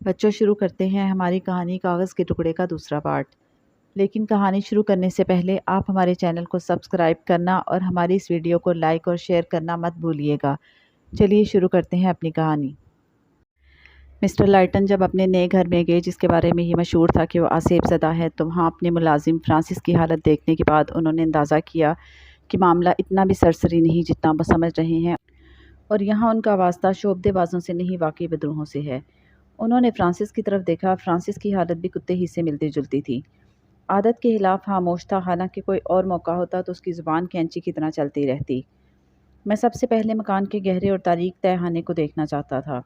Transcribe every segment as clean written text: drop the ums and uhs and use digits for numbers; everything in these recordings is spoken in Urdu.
بچوں، شروع کرتے ہیں ہماری کہانی کاغذ کے ٹکڑے کا دوسرا پارٹ۔ لیکن کہانی شروع کرنے سے پہلے آپ ہمارے چینل کو سبسکرائب کرنا اور ہماری اس ویڈیو کو لائک اور شیئر کرنا مت بھولیے گا۔ چلیے شروع کرتے ہیں اپنی کہانی۔ مسٹر لائٹن جب اپنے نئے گھر میں گئے، جس کے بارے میں یہ مشہور تھا کہ وہ آسیب زدہ ہے، تو وہاں اپنے ملازم فرانسس کی حالت دیکھنے کے بعد انہوں نے اندازہ کیا کہ معاملہ اتنا بھی سرسری نہیں جتنا وہ سمجھ رہے ہیں، اور یہاں ان کا واسطہ شعبدے بازوں سے نہیں، واقعی بدروحوں سے ہے۔ انہوں نے فرانسس کی طرف دیکھا۔ فرانسس کی حالت بھی کتے ہی سے ملتی جلتی تھی۔ عادت کے خلاف خاموش تھا، حالانکہ کوئی اور موقع ہوتا تو اس کی زبان کینچی کی طرح چلتی رہتی۔ میں سب سے پہلے مکان کے گہرے اور تاریک تہہ خانے کو دیکھنا چاہتا تھا۔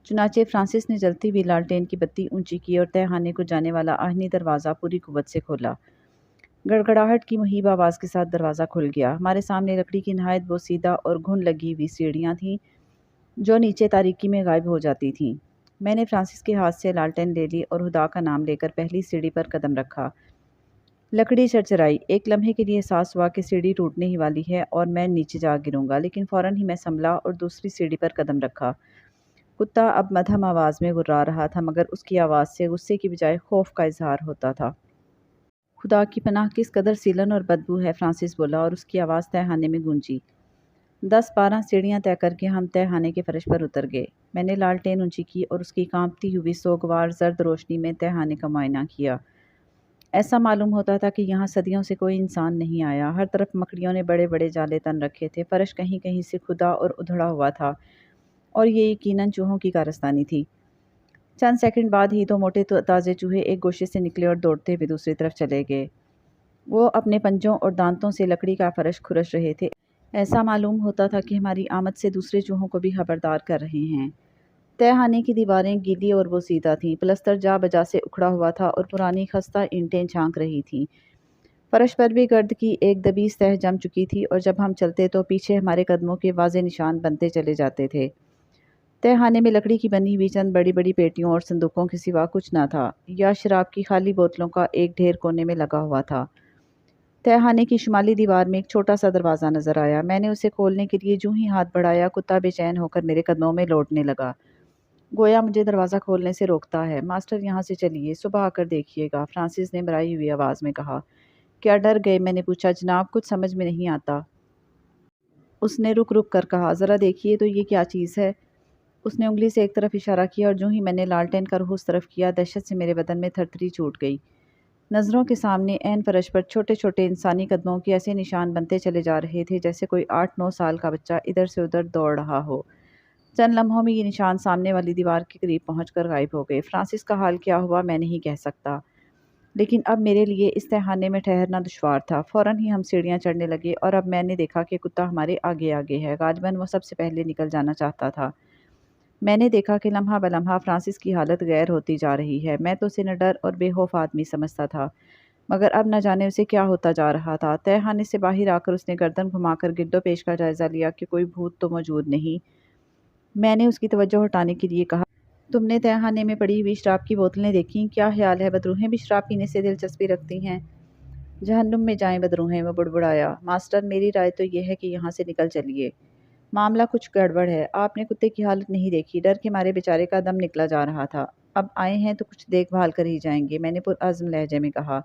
چنانچہ فرانسس نے جلتی ہوئی لالٹین کی بتی اونچی کی اور تہہ خانے کو جانے والا آہنی دروازہ پوری قوت سے کھولا۔ گڑگڑاہٹ کی مہیب آواز کے ساتھ دروازہ کھل گیا۔ ہمارے سامنے لکڑی کی نہایت بوسیدہ اور گھن لگی ہوئی سیڑھیاں تھیں جو نیچے تاریکی میں غائب ہو جاتی تھیں۔ میں نے فرانسس کے ہاتھ سے لالٹین لے لی اور خدا کا نام لے کر پہلی سیڑھی پر قدم رکھا۔ لکڑی چرچرائی۔ ایک لمحے کے لیے احساس ہوا کہ سیڑھی ٹوٹنے ہی والی ہے اور میں نیچے جا گروں گا، لیکن فوراً ہی میں سنبھلا اور دوسری سیڑھی پر قدم رکھا۔ کتا اب مدھم آواز میں گرا رہا تھا، مگر اس کی آواز سے غصے کی بجائے خوف کا اظہار ہوتا تھا۔ خدا کی پناہ، کس قدر سیلن اور بدبو ہے، فرانسس بولا، اور اس کی آواز تہہ خانے میں گونجی۔ 10-12 سیڑھیاں طے کر کے ہم تہہ خانے کے فرش پر اتر گئے۔ میں نے لالٹین اونچی کی اور اس کی کانپتی ہوئی سوگوار زرد روشنی میں تہہ خانے کا معائنہ کیا۔ ایسا معلوم ہوتا تھا کہ یہاں صدیوں سے کوئی انسان نہیں آیا۔ ہر طرف مکڑیوں نے بڑے بڑے جالے تن رکھے تھے، فرش کہیں کہیں سے کھدا اور ادھڑا ہوا تھا، اور یہ یقیناً چوہوں کی کارستانی تھی۔ چند سیکنڈ بعد ہی 2 موٹے تازے چوہے ایک گوشے سے نکلے اور دوڑتے ہوئے دوسری طرف چلے گئے۔ وہ اپنے پنجوں اور دانتوں سے لکڑی کا فرش کھرچ رہے تھے۔ ایسا معلوم ہوتا تھا کہ ہماری آمد سے دوسرے چوہوں کو بھی خبردار کر رہے ہیں۔ تہہ خانے کی دیواریں گیلی اور بوسیدہ تھیں، پلستر جا بجا سے اکھڑا ہوا تھا اور پرانی خستہ اینٹیں جھانک رہی تھیں۔ فرش پر بھی گرد کی ایک دبیس تہہ جم چکی تھی، اور جب ہم چلتے تو پیچھے ہمارے قدموں کے واضح نشان بنتے چلے جاتے تھے۔ تہہ خانے میں لکڑی کی بنی ہوئی چند بڑی بڑی پیٹیوں اور صندوقوں کے سوا کچھ نہ تھا، یا شراب کی خالی بوتلوں کا ایک ڈھیر کونے میں لگا ہوا تھا۔ تہہ خانے کی شمالی دیوار میں ایک چھوٹا سا دروازہ نظر آیا۔ میں نے اسے کھولنے کے لیے جوں ہی ہاتھ بڑھایا، کتا بے چین ہو کر میرے قدموں میں لوٹنے لگا، گویا مجھے دروازہ کھولنے سے روکتا ہے۔ ماسٹر، یہاں سے چلیے، صبح آ کر دیکھیے گا، فرانسس نے بھرائی ہوئی آواز میں کہا۔ کیا ڈر گئے؟ میں نے پوچھا۔ جناب، کچھ سمجھ میں نہیں آتا، اس نے رک رک کر کہا۔ ذرا دیکھیے تو، یہ کیا چیز ہے؟ اس نے انگلی سے ایک طرف اشارہ کیا، اور جوں ہی میں نے لالٹین کا رخ اس طرف کیا، دہشت سے میرے بدن میں تھرتھری چھوٹ گئی۔ نظروں کے سامنے عین فرش پر چھوٹے چھوٹے انسانی قدموں کے ایسے نشان بنتے چلے جا رہے تھے جیسے کوئی 8-9 سال کا بچہ ادھر سے ادھر دوڑ رہا ہو۔ چند لمحوں میں یہ نشان سامنے والی دیوار کے قریب پہنچ کر غائب ہو گئے۔ فرانسس کا حال کیا ہوا میں نہیں کہہ سکتا، لیکن اب میرے لیے اس تہہ خانے میں ٹھہرنا دشوار تھا۔ فوراً ہی ہم سیڑھیاں چڑھنے لگے، اور اب میں نے دیکھا کہ کتا ہمارے آگے آگے ہے۔ غالباً وہ سب سے پہلے نکل جانا چاہتا تھا۔ میں نے دیکھا کہ لمحہ بلمحہ فرانسس کی حالت غیر ہوتی جا رہی ہے۔ میں تو اسے نڈر اور بے خوف آدمی سمجھتا تھا، مگر اب نہ جانے اسے کیا ہوتا جا رہا تھا۔ تہہ خانے سے باہر آ کر اس نے گردن گھما کر گرد و پیش کا جائزہ لیا کہ کوئی بھوت تو موجود نہیں۔ میں نے اس کی توجہ ہٹانے کے لیے کہا، تم نے تہہ خانے میں پڑی ہوئی شراب کی بوتلیں دیکھیں؟ کیا خیال ہے، بدروہیں بھی شراب پینے سے دلچسپی رکھتی ہیں؟ جہنم میں جائیں بدروہیں، وہ بڑبڑایا۔ ماسٹر، میری رائے تو یہ ہے کہ یہاں سے نکل چلیے، معاملہ کچھ گڑبڑ ہے۔ آپ نے کتے کی حالت نہیں دیکھی، ڈر کے مارے بیچارے کا دم نکلا جا رہا تھا۔ اب آئے ہیں تو کچھ دیکھ بھال کر ہی جائیں گے، میں نے پرعزم لہجے میں کہا۔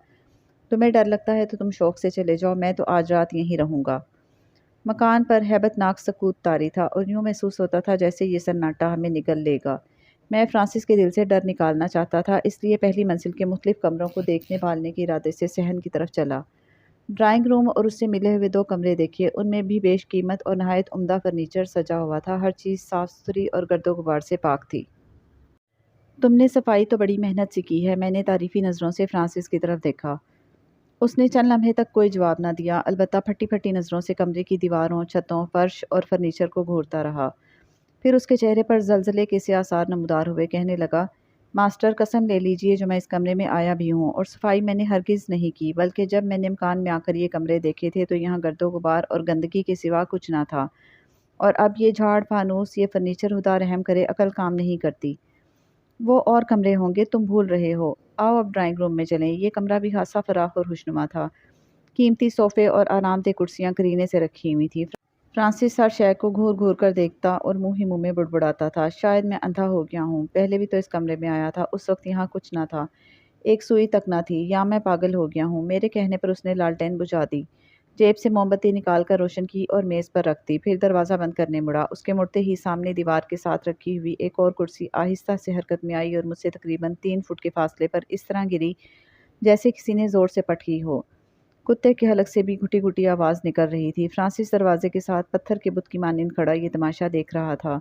تمہیں ڈر لگتا ہے تو تم شوق سے چلے جاؤ، میں تو آج رات یہیں رہوں گا۔ مکان پر ہیبت ناک سکوت طاری تھا، اور یوں محسوس ہوتا تھا جیسے یہ سناٹا ہمیں نگل لے گا۔ میں فرانسس کے دل سے ڈر نکالنا چاہتا تھا، اس لیے پہلی منزل کے مختلف کمروں کو دیکھنے بھالنے کے ارادے سے صحن کی طرف چلا۔ ڈرائنگ روم اور اس سے ملے ہوئے 2 کمرے دیکھے، ان میں بھی بیش قیمت اور نہایت عمدہ فرنیچر سجا ہوا تھا، ہر چیز صاف ستھری اور گرد و غبار سے پاک تھی۔ تم نے صفائی تو بڑی محنت سے کی ہے، میں نے تعریفی نظروں سے فرانسس کی طرف دیکھا۔ اس نے چند لمحے تک کوئی جواب نہ دیا، البتہ پھٹی پھٹی نظروں سے کمرے کی دیواروں، چھتوں، فرش اور فرنیچر کو گھورتا رہا۔ پھر اس کے چہرے پر زلزلے کے سے آثار نمودار ہوئے، کہنے لگا، ماسٹر، قسم لے لیجئے جو میں اس کمرے میں آیا بھی ہوں، اور صفائی میں نے ہرگز نہیں کی، بلکہ جب میں نے مکان میں آ کر یہ کمرے دیکھے تھے تو یہاں گرد و غبار اور گندگی کے سوا کچھ نہ تھا، اور اب یہ جھاڑ فانوس، یہ فرنیچر، خدا رحم کرے عقل کام نہیں کرتی۔ وہ اور کمرے ہوں گے، تم بھول رہے ہو۔ آؤ اب ڈرائنگ روم میں چلیں۔ یہ کمرہ بھی خاصا فراخ اور خوشنما تھا۔ قیمتی صوفے اور آرام دہ کرسیاں کرینے سے رکھی ہوئی تھیں۔ فرانسس ہر شے کو گھور گھور کر دیکھتا اور منہ ہی منہ میں بڑبڑاتا تھا۔ شاید میں اندھا ہو گیا ہوں، پہلے بھی تو اس کمرے میں آیا تھا، اس وقت یہاں کچھ نہ تھا، ایک سوئی تک نہ تھی، یا میں پاگل ہو گیا ہوں۔ میرے کہنے پر اس نے لالٹین بجھا دی، جیب سے موم بتی نکال کر روشن کی اور میز پر رکھ دی، پھر دروازہ بند کرنے مڑا۔ اس کے مڑتے ہی سامنے دیوار کے ساتھ رکھی ہوئی ایک اور کرسی آہستہ سے حرکت میں آئی اور مجھ سے تقریباً 3 فٹ کے فاصلے پر اس طرح گری جیسے کسی نے زور سے پٹکی ہو۔ کتے کے حلق سے بھی گھٹی گھٹی آواز نکل رہی تھی۔ فرانسس دروازے کے ساتھ پتھر کے بت کی مانند کھڑا یہ تماشا دیکھ رہا تھا۔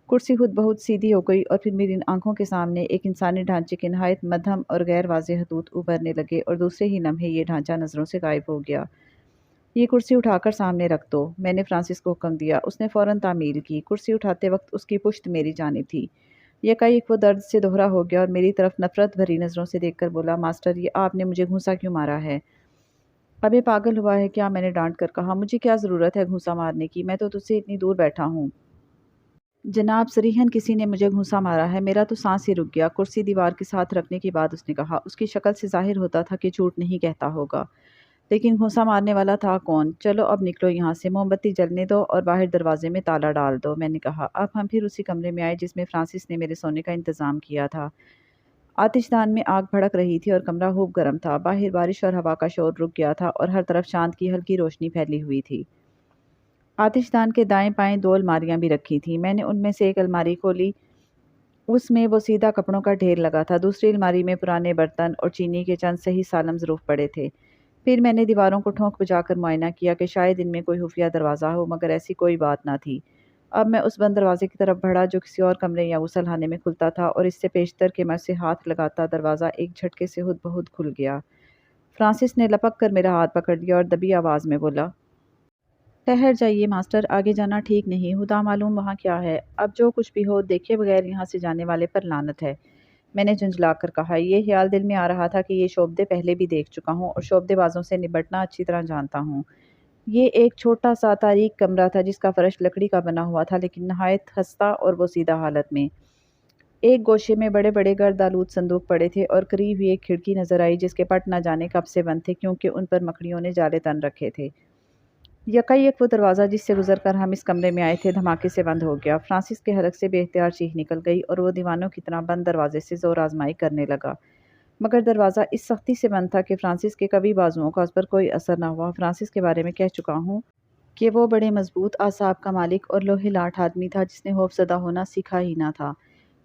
کرسی خود بہت سیدھی ہو گئی اور پھر میری آنکھوں کے سامنے ایک انسانی ڈھانچے کے نہایت مدھم اور غیر واضح خطوط ابھرنے لگے اور دوسرے ہی لمحے یہ ڈھانچہ نظروں سے غائب ہو گیا۔ یہ کرسی اٹھا کر سامنے رکھ دو، میں نے فرانسس کو حکم دیا۔ اس نے فوراً تعمیل کی۔ کرسی اٹھاتے وقت اس کی پشت میری جانب تھی۔ یکایک وہ درد سے دوہرا ہو گیا اور میری طرف نفرت بھری نظروں سے دیکھ کر بولا، ماسٹر، یہ آپ نے مجھے گھونسا کیوں مارا ہے؟ اب یہ پاگل ہوا ہے کیا؟ میں نے ڈانٹ کر کہا، مجھے کیا ضرورت ہے گھونسا مارنے کی؟ میں تو تجھ سے اتنی دور بیٹھا ہوں۔ جناب، صریحاً کسی نے مجھے گھونسا مارا ہے، میرا تو سانس ہی رک گیا۔ کرسی دیوار کے ساتھ رکھنے کے بعد اس نے کہا، اس کی شکل سے ظاہر ہوتا تھا کہ جھوٹ نہیں کہتا ہوگا، لیکن گھونسا مارنے والا تھا کون؟ چلو اب نکلو یہاں سے، موم بتی جلنے دو اور باہر دروازے میں تالا ڈال دو، میں نے کہا۔ اب ہم پھر اسی کمرے میں آئے جس میں فرانسس نے میرے سونے کا انتظام کیا تھا۔ آتش دان میں آگ بھڑک رہی تھی اور کمرہ خوب گرم تھا۔ باہر بارش اور ہوا کا شور رک گیا تھا اور ہر طرف چاند کی ہلکی روشنی پھیلی ہوئی تھی۔ آتش دان کے دائیں بائیں 2 الماریاں بھی رکھی تھیں۔ میں نے ان میں سے ایک الماری کھولی، اس میں وہ سیدھا کپڑوں کا ڈھیر لگا تھا۔ دوسری الماری میں پرانے برتن اور چینی کے چند صحیح سالم ظروف پڑے تھے۔ پھر میں نے دیواروں کو ٹھونک بجا کر معائنہ کیا کہ شاید ان میں کوئی خفیہ دروازہ ہو، مگر ایسی کوئی بات نہ تھی۔ اب میں اس بند دروازے کی طرف بڑھا جو کسی اور کمرے یا غسل خانے میں کھلتا تھا، اور اس سے پیشتر کہ میں اسے ہاتھ لگاتا دروازہ ایک جھٹکے سے خود بخود کھل گیا۔ فرانسس نے لپک کر میرا ہاتھ پکڑ لیا اور دبی آواز میں بولا، ٹھہر جائیے ماسٹر، آگے جانا ٹھیک نہیں، خدا معلوم وہاں کیا ہے۔ اب جو کچھ بھی ہو، دیکھے بغیر یہاں سے جانے والے پر لعنت ہے، میں نے جھنجھلا کر کہا۔ یہ خیال دل میں آ رہا تھا کہ یہ شعبدے پہلے بھی دیکھ چکا ہوں اور شعبدے بازوں سے نبٹنا اچھی طرح جانتا ہوں۔ یہ ایک چھوٹا سا تاریک کمرہ تھا جس کا فرش لکڑی کا بنا ہوا تھا، لیکن نہایت خستہ اور بوسیدہ حالت میں۔ ایک گوشے میں بڑے بڑے گرد آلود صندوق پڑے تھے اور قریب ہی ایک کھڑکی نظر آئی جس کے پٹ نہ جانے کب سے بند تھے، کیونکہ ان پر مکڑیوں نے جالے تن رکھے تھے۔ یکایک وہ دروازہ جس سے گزر کر ہم اس کمرے میں آئے تھے دھماکے سے بند ہو گیا۔ فرانسس کے حلق سے بے اختیار چیخ نکل گئی اور وہ دیوانوں کی طرح بند دروازے سے زور آزمائی کرنے لگا، مگر دروازہ اس سختی سے بند تھا کہ فرانسس کے قوی بازوؤں کا اس پر کوئی اثر نہ ہوا۔ فرانسس کے بارے میں کہہ چکا ہوں کہ وہ بڑے مضبوط اعصاب کا مالک اور لوہے لاٹھ آدمی تھا جس نے خوف زدہ ہونا سیکھا ہی نہ تھا،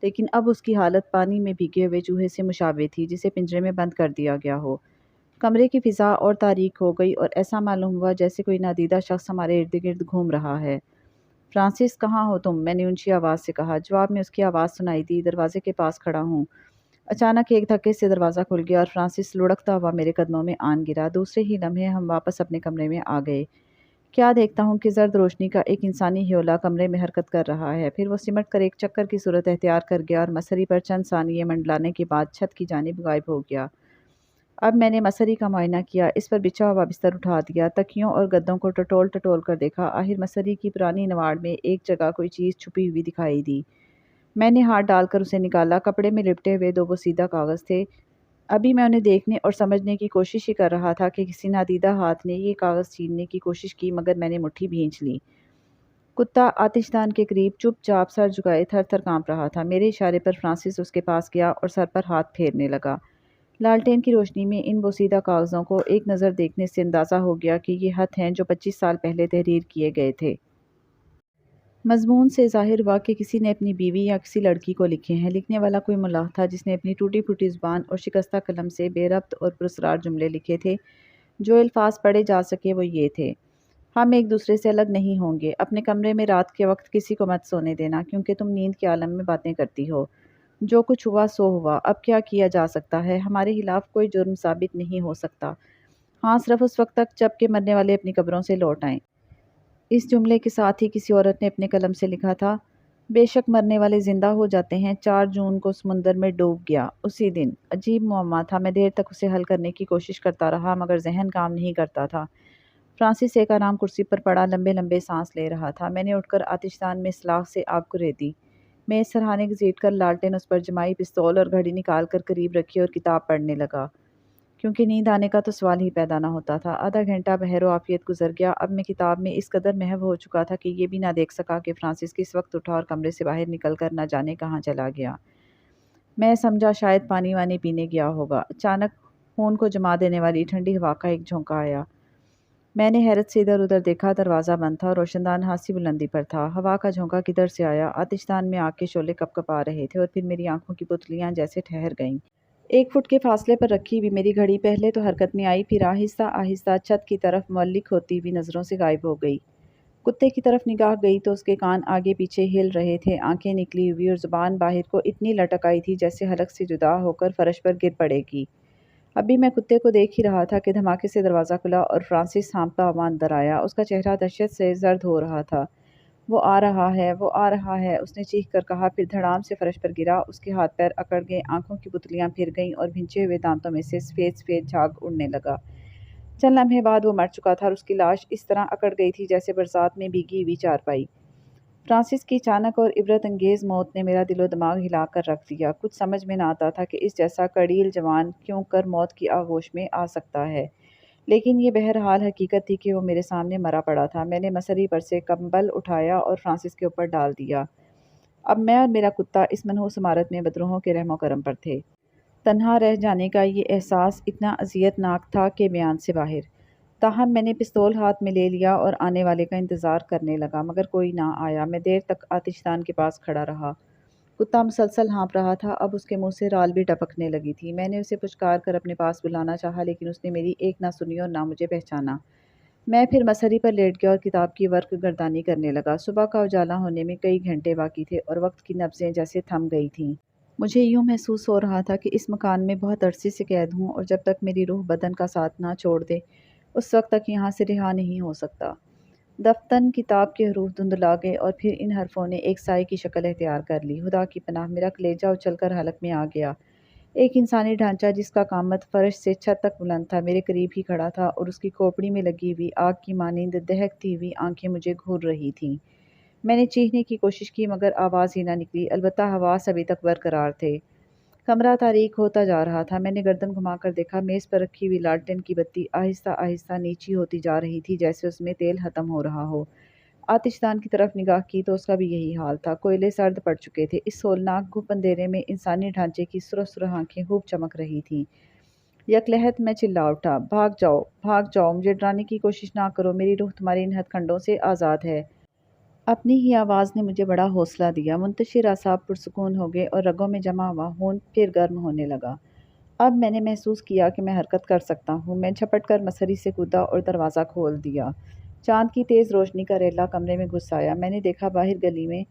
لیکن اب اس کی حالت پانی میں بھیگے ہوئے چوہے سے مشابہ تھی جسے پنجرے میں بند کر دیا گیا ہو۔ کمرے کی فضا اور تاریک ہو گئی اور ایسا معلوم ہوا جیسے کوئی نادیدہ شخص ہمارے ارد گرد گھوم رہا ہے۔ فرانسس، کہاں ہو تم؟ میں نے اونچی آواز سے کہا۔ جواب میں اس کی آواز سنائی دی، دروازے کے پاس کھڑا ہوں۔ اچانک ایک دھکے سے دروازہ کھل گیا اور فرانسس لڑکتا ہوا میرے قدموں میں آن گرا۔ دوسرے ہی لمحے ہم واپس اپنے کمرے میں آ گئے۔ کیا دیکھتا ہوں کہ زرد روشنی کا ایک انسانی ہیولہ کمرے میں حرکت کر رہا ہے، پھر وہ سمٹ کر ایک چکر کی صورت اختیار کر گیا اور مسری پر چند ثانیے منڈلانے کے بعد چھت کی جانب غائب ہو گیا۔ اب میں نے مسری کا معائنہ کیا، اس پر بچھا ہوا بستر اٹھا دیا، تکیوں اور گدوں کو ٹٹول ٹٹول کر دیکھا، آخر مسری کی پرانی نواڑ میں ایک جگہ کوئی چیز چھپی ہوئی دکھائی دی۔ میں نے ہاتھ ڈال کر اسے نکالا، کپڑے میں لپٹے ہوئے 2 بوسیدہ کاغذ تھے۔ ابھی میں انہیں دیکھنے اور سمجھنے کی کوشش ہی کر رہا تھا کہ کسی نادیدہ ہاتھ نے یہ کاغذ چھیننے کی کوشش کی، مگر میں نے مٹھی بھینچ لی۔ کتا آتش دان کے قریب چپ چاپ سر جھکائے تھر تھر کانپ رہا تھا۔ میرے اشارے پر فرانسس اس کے پاس گیا اور سر پر ہاتھ پھیرنے لگا۔ لالٹین کی روشنی میں ان بوسیدہ کاغذوں کو ایک نظر دیکھنے سے اندازہ ہو گیا کہ یہ خط ہیں جو 25 سال پہلے تحریر کیے گئے تھے۔ مضمون سے ظاہر ہوا کہ کسی نے اپنی بیوی یا کسی لڑکی کو لکھے ہیں۔ لکھنے والا کوئی ملاح تھا جس نے اپنی ٹوٹی پھوٹی زبان اور شکستہ قلم سے بے ربط اور پراسرار جملے لکھے تھے۔ جو الفاظ پڑھے جا سکے وہ یہ تھے، ہم ایک دوسرے سے الگ نہیں ہوں گے، اپنے کمرے میں رات کے وقت کسی کو مت سونے دینا کیونکہ تم نیند کے عالم میں باتیں کرتی ہو۔ جو کچھ ہوا سو ہوا، اب کیا کیا جا سکتا ہے؟ ہمارے خلاف کوئی جرم ثابت نہیں ہو سکتا، ہاں صرف اس وقت تک جب کہ مرنے والے اپنی قبروں سے لوٹ آئیں۔ اس جملے کے ساتھ ہی کسی عورت نے اپنے قلم سے لکھا تھا، بے شک مرنے والے زندہ ہو جاتے ہیں، 4 جون کو سمندر میں ڈوب گیا اسی دن۔ عجیب معمہ تھا، میں دیر تک اسے حل کرنے کی کوشش کرتا رہا مگر ذہن کام نہیں کرتا تھا۔ فرانسس ایک آرام کرسی پر پڑا لمبے لمبے سانس لے رہا تھا۔ میں نے اٹھ کر آتش دان میں سلاخ سے آگ کو ریتی، میز سرہانے گھسیٹ کر لالٹین اس پر جمائی، پستول اور گھڑی نکال کر قریب رکھی اور کتاب پڑھنے لگا۔ کیونکہ نیند آنے کا تو سوال ہی پیدا نہ ہوتا تھا۔ آدھا گھنٹہ بہر و عافیت گزر گیا۔ اب میں کتاب میں اس قدر محو ہو چکا تھا کہ یہ بھی نہ دیکھ سکا کہ فرانسس کس وقت اٹھا اور کمرے سے باہر نکل کر نہ جانے کہاں چلا گیا۔ میں سمجھا شاید پانی وانی پینے گیا ہوگا۔ اچانک خون کو جما دینے والی ٹھنڈی ہوا کا ایک جھونکا آیا۔ میں نے حیرت سے ادھر ادھر دیکھا، دروازہ بند تھا اور روشن دان ہاسی بلندی پر تھا۔ ہوا کا جھونکا کدھر سے آیا؟ آتش دان میں آگ کے شعلے کپ کپ آ رہے تھے اور پھر میری آنکھوں کی پتلیاں جیسے ٹھہر گئیں۔ 1 فٹ کے فاصلے پر رکھی ہوئی میری گھڑی پہلے تو حرکت میں آئی، پھر آہستہ آہستہ چھت کی طرف معلق ہوتی ہوئی نظروں سے غائب ہو گئی۔ کتے کی طرف نگاہ گئی تو اس کے کان آگے پیچھے ہل رہے تھے، آنکھیں نکلی ہوئی اور زبان باہر کو اتنی لٹک آئی تھی جیسے حلق سے جدا ہو کر فرش پر گر پڑے گی۔ ابھی میں کتے کو دیکھ ہی رہا تھا کہ دھماکے سے دروازہ کھلا اور فرانسس ہانپتا ہوا اندر آیا۔ اس کا چہرہ دہشت سے زرد ہو رہا تھا۔ وہ آ رہا ہے، وہ آ رہا ہے، اس نے چیخ کر کہا، پھر دھڑام سے فرش پر گرا۔ اس کے ہاتھ پیر اکڑ گئے، آنکھوں کی پتلیاں پھر گئیں اور بھنچے ہوئے دانتوں میں سے سفید سفید جھاگ اڑنے لگا۔ چند لمحے بعد وہ مر چکا تھا اور اس کی لاش اس طرح اکڑ گئی تھی جیسے برسات میں بھیگی ہوئی چارپائی۔ فرانسس کی اچانک اور عبرت انگیز موت نے میرا دل و دماغ ہلا کر رکھ دیا۔ کچھ سمجھ میں نہ آتا تھا کہ اس جیسا کڑیل جوان کیوں کر موت کی آغوش میں آ سکتا ہے، لیکن یہ بہرحال حقیقت تھی کہ وہ میرے سامنے مرا پڑا تھا۔ میں نے مسری پر سے کمبل اٹھایا اور فرانسس کے اوپر ڈال دیا۔ اب میں اور میرا کتا اس منحوس عمارت میں بدروحوں کے رحم و کرم پر تھے۔ تنہا رہ جانے کا یہ احساس اتنا اذیت ناک تھا کہ بیان سے باہر۔ تاہم میں نے پستول ہاتھ میں لے لیا اور آنے والے کا انتظار کرنے لگا، مگر کوئی نہ آیا۔ میں دیر تک آتش دان کے پاس کھڑا رہا۔ کتا مسلسل ہانپ رہا تھا، اب اس کے منہ سے رال بھی ٹپکنے لگی تھی۔ میں نے اسے پچکار کر اپنے پاس بلانا چاہا، لیکن اس نے میری ایک نہ سنی اور نہ مجھے پہچانا۔ میں پھر مسری پر لیٹ گیا اور کتاب کی ورق گردانی کرنے لگا۔ صبح کا اجالا ہونے میں کئی گھنٹے باقی تھے اور وقت کی نبضیں جیسے تھم گئی تھیں۔ مجھے یوں محسوس ہو رہا تھا کہ اس مکان میں بہت عرصے سے قید ہوں اور جب تک میری روح بدن کا ساتھ نہ چھوڑ دے اس وقت تک یہاں سے رہا نہیں ہو سکتا۔ دفتن کتاب کے حروف دھندلا گئے اور پھر ان حرفوں نے ایک سائے کی شکل اختیار کر لی۔ خدا کی پناہ، میرا کلیجہ اچھل کر حلق میں آ گیا۔ ایک انسانی ڈھانچہ جس کا قامت فرش سے چھت تک بلند تھا میرے قریب ہی کھڑا تھا اور اس کی کھوپڑی میں لگی ہوئی آگ کی مانند دہکتی ہوئی آنکھیں مجھے گھور رہی تھیں۔ میں نے چیخنے کی کوشش کی مگر آواز ہی نہ نکلی، البتہ حواس ابھی تک برقرار تھے۔ کمرہ تاریک ہوتا جا رہا تھا۔ میں نے گردن گھما کر دیکھا، میز پر رکھی ہوئی لالٹین کی بتی آہستہ آہستہ نیچی ہوتی جا رہی تھی جیسے اس میں تیل ختم ہو رہا ہو۔ آتش دان کی طرف نگاہ کی تو اس کا بھی یہی حال تھا، کوئلے سرد پڑ چکے تھے۔ اس ہولناک گپ اندھیرے میں انسانی ڈھانچے کی سرخ سرخ آنکھیں خوب چمک رہی تھیں۔ یکلہت میں چلا اٹھا، بھاگ جاؤ، بھاگ جاؤ، مجھے ڈرانے کی کوشش نہ کرو، میری روح تمہارے ان ہتھ کنڈوں سے آزاد ہے۔ اپنی ہی آواز نے مجھے بڑا حوصلہ دیا۔ منتشر اعصاب پرسکون ہو گئے اور رگوں میں جمع ہوا خون پھر گرم ہونے لگا۔ اب میں نے محسوس کیا کہ میں حرکت کر سکتا ہوں۔ میں جھپٹ کر مسری سے کودا اور دروازہ کھول دیا۔ چاند کی تیز روشنی کا ریلا کمرے میں گھس آیا۔ میں نے دیکھا باہر گلی میں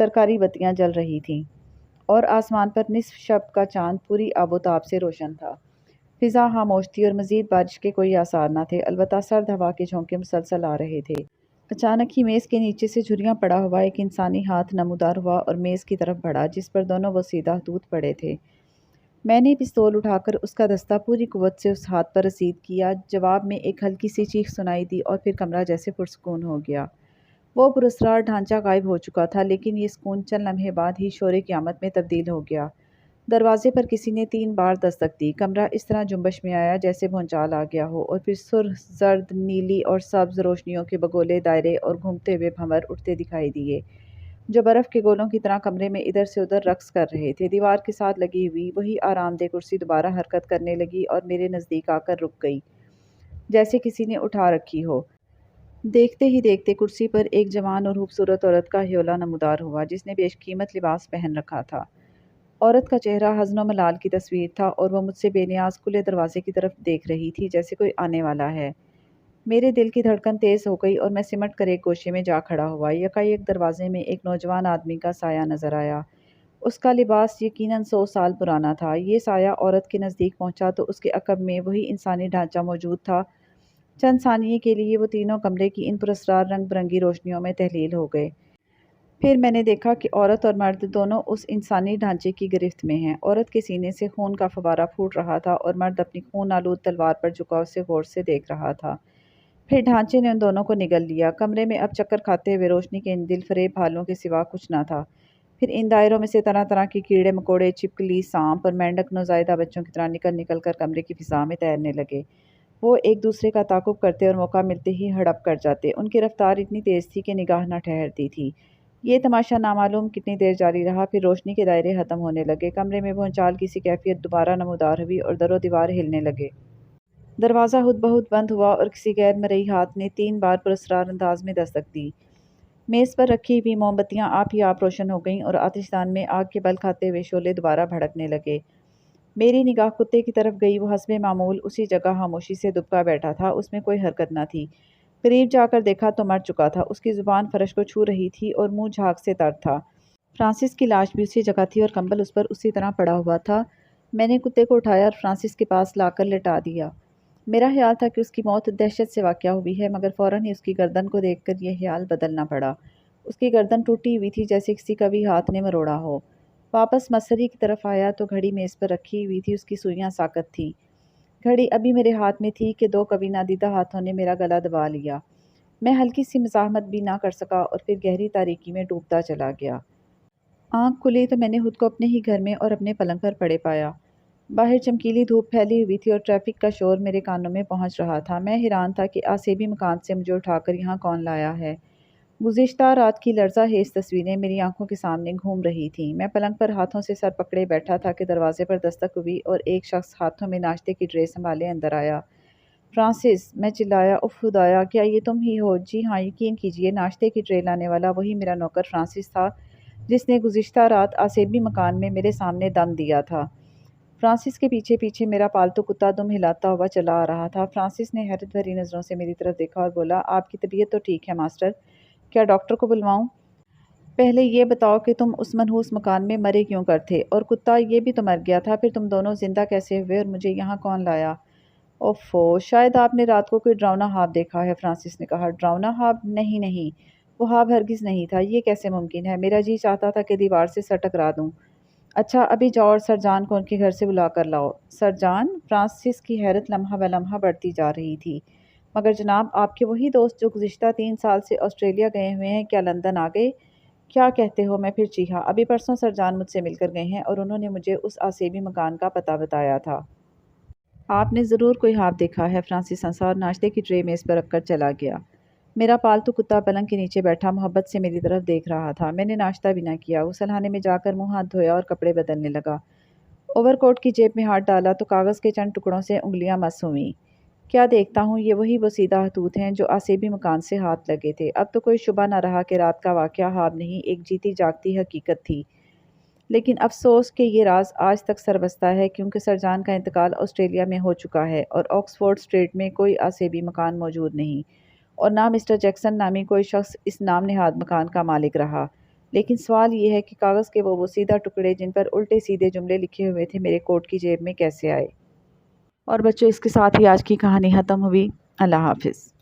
سرکاری بتیاں جل رہی تھیں اور آسمان پر نصف شب کا چاند پوری آب و تاب سے روشن تھا۔ فضا خاموش تھی اور مزید بارش کے کوئی آثار نہ تھے، البتہ سرد ہوا کے جھونکے مسلسل آ رہے تھے۔ اچانک ہی میز کے نیچے سے جھریاں پڑا ہوا ایک انسانی ہاتھ نمودار ہوا اور میز کی طرف بڑھا جس پر دونوں وسیدہ دودھ پڑے تھے۔ میں نے پستول اٹھا کر اس کا دستہ پوری قوت سے اس ہاتھ پر رسید کیا۔ جواب میں ایک ہلکی سی چیخ سنائی دی اور پھر کمرہ جیسے پرسکون ہو گیا۔ وہ پراسرار ڈھانچہ غائب ہو چکا تھا، لیکن یہ سکون چند لمحے بعد ہی شور قیامت میں تبدیل ہو گیا۔ دروازے پر کسی نے 3 بار دستک دی۔ کمرہ اس طرح جنبش میں آیا جیسے بھونچال آ گیا ہو اور پھر سرخ، زرد، نیلی اور سبز روشنیوں کے بگولے دائرے اور گھومتے ہوئے بھنور اٹھتے دکھائی دیے جو برف کے گولوں کی طرح کمرے میں ادھر سے ادھر رقص کر رہے تھے۔ دیوار کے ساتھ لگی ہوئی وہی آرام دہ کرسی دوبارہ حرکت کرنے لگی اور میرے نزدیک آ کر رک گئی جیسے کسی نے اٹھا رکھی ہو۔ دیکھتے ہی دیکھتے کرسی پر ایک جوان اور خوبصورت عورت کا ہیولہ نمودار ہوا جس نے بیش قیمت لباس پہن رکھا تھا۔ عورت کا چہرہ حزن و ملال کی تصویر تھا اور وہ مجھ سے بے نیاز کھلے دروازے کی طرف دیکھ رہی تھی جیسے کوئی آنے والا ہے۔ میرے دل کی دھڑکن تیز ہو گئی اور میں سمٹ کر ایک گوشے میں جا کھڑا ہوا۔ یکایک دروازے میں ایک نوجوان آدمی کا سایہ نظر آیا۔ اس کا لباس یقیناً 100 سال پرانا تھا۔ یہ سایہ عورت کے نزدیک پہنچا تو اس کے عقب میں وہی انسانی ڈھانچہ موجود تھا۔ چند ثانیے کے لیے وہ تینوں کمرے کی ان پراسرار رنگ برنگی روشنیوں میں تحلیل ہو گئے۔ پھر میں نے دیکھا کہ عورت اور مرد دونوں اس انسانی ڈھانچے کی گرفت میں ہیں۔ عورت کے سینے سے خون کا فوارہ پھوٹ رہا تھا اور مرد اپنی خون آلود تلوار پر جھکاؤ سے غور سے دیکھ رہا تھا۔ پھر ڈھانچے نے ان دونوں کو نگل لیا۔ کمرے میں اب چکر کھاتے ہوئے روشنی کے ان دل فریب حالوں کے سوا کچھ نہ تھا۔ پھر ان دائروں میں سے طرح طرح کے کیڑے مکوڑے، چھپکلی، سانپ اور مینڈک نوزائیدہ بچوں کی طرح نکل نکل کر کمرے کی فضا میں تیرنے لگے۔ وہ ایک دوسرے کا تعاقب کرتے اور موقع ملتے ہی ہڑپ کر جاتے۔ ان کی رفتار اتنی تیز تھی کہ نگاہ نہ ٹھہرتی تھی۔ یہ تماشا نامعلوم کتنی دیر جاری رہا، پھر روشنی کے دائرے ختم ہونے لگے، کمرے میں بھونچال کی سی کیفیت دوبارہ نمودار ہوئی اور در و دیوار ہلنے لگے۔ دروازہ خود بخود بند ہوا اور کسی غیر مرئی ہاتھ نے 3 بار پراسرار انداز میں دستک دی۔ میز پر رکھی ہوئی موم بتیاں آپ ہی آپ روشن ہو گئیں اور آتش دان میں آگ کے بل کھاتے ہوئے شعلے دوبارہ بھڑکنے لگے۔ میری نگاہ کتے کی طرف گئی۔ وہ حسب معمول اسی جگہ خاموشی سے دبکا بیٹھا تھا، اس میں کوئی حرکت نہ تھی۔ قریب جا کر دیکھا تو مر چکا تھا، اس کی زبان فرش کو چھو رہی تھی اور منہ جھاگ سے تر تھا۔ فرانسس کی لاش بھی اسی جگہ تھی اور کمبل اس پر اسی طرح پڑا ہوا تھا۔ میں نے کتے کو اٹھایا اور فرانسس کے پاس لا کر لٹا دیا۔ میرا خیال تھا کہ اس کی موت دہشت سے واقع ہوئی ہے، مگر فوراً ہی اس کی گردن کو دیکھ کر یہ خیال بدلنا پڑا۔ اس کی گردن ٹوٹی ہوئی تھی، جیسے کسی کبھی ہاتھ نے مروڑا ہو۔ واپس مسری کی طرف آیا تو گھڑی میز پر رکھی ہوئی تھی، اس کی سوئیاں ساکت تھیں۔ گھڑی ابھی میرے ہاتھ میں تھی کہ 2 کبھی نادیدہ ہاتھوں نے میرا گلا دبا لیا۔ میں ہلکی سی مزاحمت بھی نہ کر سکا اور پھر گہری تاریکی میں ڈوبتا چلا گیا۔ آنکھ کھلی تو میں نے خود کو اپنے ہی گھر میں اور اپنے پلنگ پر پڑے پایا۔ باہر چمکیلی دھوپ پھیلی ہوئی تھی اور ٹریفک کا شور میرے کانوں میں پہنچ رہا تھا۔ میں حیران تھا کہ آسیبی مکان سے مجھے اٹھا کر یہاں کون لایا ہے۔ گزشتہ رات کی لرزہ خیز تصویریں میری آنکھوں کے سامنے گھوم رہی تھیں۔ میں پلنگ پر ہاتھوں سے سر پکڑے بیٹھا تھا کہ دروازے پر دستک ہوئی اور ایک شخص ہاتھوں میں ناشتے کی ٹرے سنبھالے اندر آیا۔ فرانسس! میں چلایا۔ اف خدایا، کیا یہ تم ہی ہو؟ جی ہاں، یقین کیجیے، ناشتے کی ٹرے لانے والا وہی میرا نوکر فرانسس تھا جس نے گزشتہ رات آسیبی مکان میں میرے سامنے دم دیا تھا۔ فرانسس کے پیچھے پیچھے میرا پالتو کتا دم ہلاتا ہوا چلا آ رہا تھا۔ فرانسس نے حیرت بھری نظروں سے میری طرف دیکھا اور بولا، آپ کی طبیعت تو ٹھیک ہے ماسٹر، کیا ڈاکٹر کو بلواؤں؟ پہلے یہ بتاؤ کہ تم اس منحوس مکان میں مرے کیوں کر تھے؟ اور کتا یہ بھی تو مر گیا تھا، پھر تم دونوں زندہ کیسے ہوئے اور مجھے یہاں کون لایا؟ اوفو، شاید آپ نے رات کو کوئی ڈراؤنا خواب دیکھا ہے، فرانسس نے کہا۔ ڈراؤنا خواب؟ نہیں نہیں، وہ خواب ہرگز نہیں تھا۔ یہ کیسے ممکن ہے؟ میرا جی چاہتا تھا کہ دیوار سے سر ٹکرا دوں۔ اچھا، ابھی جاؤ اور سر جان کو ان کے گھر سے بلا کر لاؤ۔ سر جان؟ فرانسس کی حیرت لمحہ بہ لمحہ بڑھتی جا رہی تھی۔ مگر جناب، آپ کے وہی دوست جو گزشتہ 3 سال سے آسٹریلیا گئے ہوئے ہیں، کیا لندن آ گئے؟ کیا کہتے ہو؟ میں پھر چیخا۔ ابھی پرسوں سر جان مجھ سے مل کر گئے ہیں اور انہوں نے مجھے اس آسیبی مکان کا پتہ بتایا تھا۔ آپ نے ضرور کوئی خواب دیکھا ہے، فرانسس ہنسا اور ناشتے کی ٹرے میز پر رکھ کر چلا گیا۔ میرا پالتو کتا پلنگ کے نیچے بیٹھا محبت سے میری طرف دیکھ رہا تھا۔ میں نے ناشتہ بھی نہ کیا۔ غسل خانے میں جا کر منہ ہاتھ دھویا اور کپڑے بدلنے لگا۔ اوور کوٹ کی جیب میں ہاتھ ڈالا تو کاغذ کے چند ٹکڑوں سے انگلیاں مس ہوئیں۔ کیا دیکھتا ہوں، یہ وہی بوسیدہ خطوط ہیں جو آسیبی مکان سے ہاتھ لگے تھے۔ اب تو کوئی شبہ نہ رہا کہ رات کا واقعہ خواب نہیں، ایک جیتی جاگتی حقیقت تھی۔ لیکن افسوس کہ یہ راز آج تک سربستہ ہے، کیونکہ سر جان کا انتقال آسٹریلیا میں ہو چکا ہے اور آکسفورڈ اسٹریٹ میں کوئی آسیبی مکان موجود نہیں، اور نہ مسٹر جیکسن نامی کوئی شخص اس نام نہاد مکان کا مالک رہا۔ لیکن سوال یہ ہے کہ کاغذ کے وہ بوسیدہ ٹکڑے جن پر الٹے سیدھے جملے لکھے ہوئے تھے میرے کوٹ کی جیب میں کیسے آئے؟ اور بچوں، اس کے ساتھ ہی آج کی کہانی ختم ہوئی۔ اللہ حافظ۔